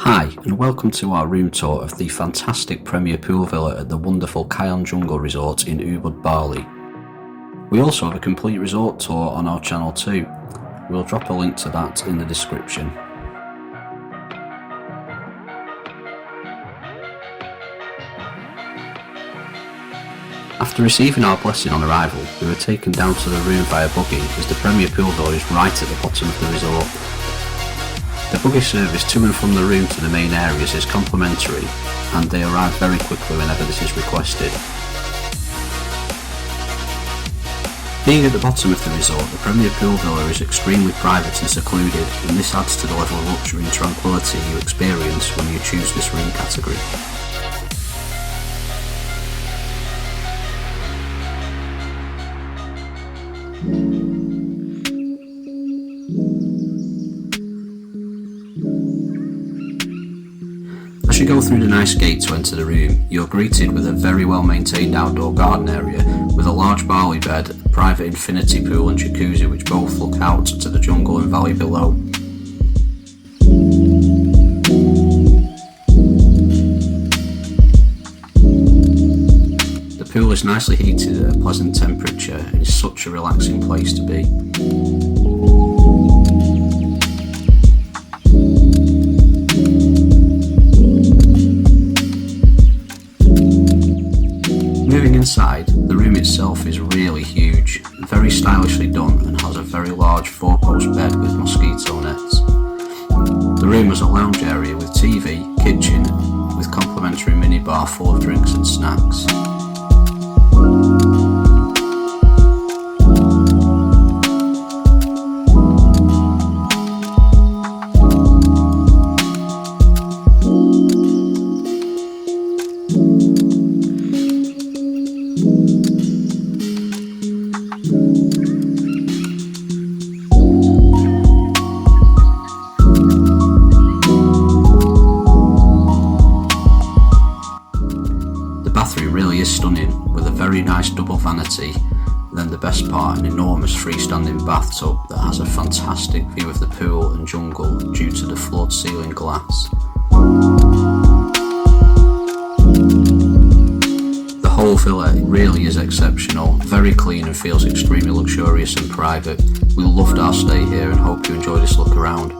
Hi and welcome to our room tour of the fantastic premier pool villa at the wonderful Kayon Jungle Resort in Ubud Bali. We also have a complete resort tour on our channel too. We'll drop a link to that in the description. After receiving our blessing on arrival, we were taken down to the room via buggy as the premier pool villa is right at the bottom of the resort. The buggy service to and from the room to the main areas is complimentary, and they arrive very quickly whenever this is requested. Being at the bottom of the resort, the premier pool villa is extremely private and secluded, and this adds to the level of luxury and tranquility you experience when you choose this room category. As you go through the nice gate to enter the room, you're greeted with a very well maintained outdoor garden area with a large barley bed, a private infinity pool and jacuzzi which both look out to the jungle and valley below. The pool is nicely heated at a pleasant temperature and is such a relaxing place to be. Moving inside, the room itself is really huge, very stylishly done and has a very large 4-post bed with mosquito nets. The room has a lounge area with TV, kitchen, with complimentary minibar full of drinks and snacks. The bathroom really is stunning, with a very nice double vanity, and then the best part, an enormous freestanding bathtub that has a fantastic view of the pool and jungle due to the floor to ceiling glass. The whole villa really is exceptional, very clean and feels extremely luxurious and private. We loved our stay here and hope you enjoy this look around.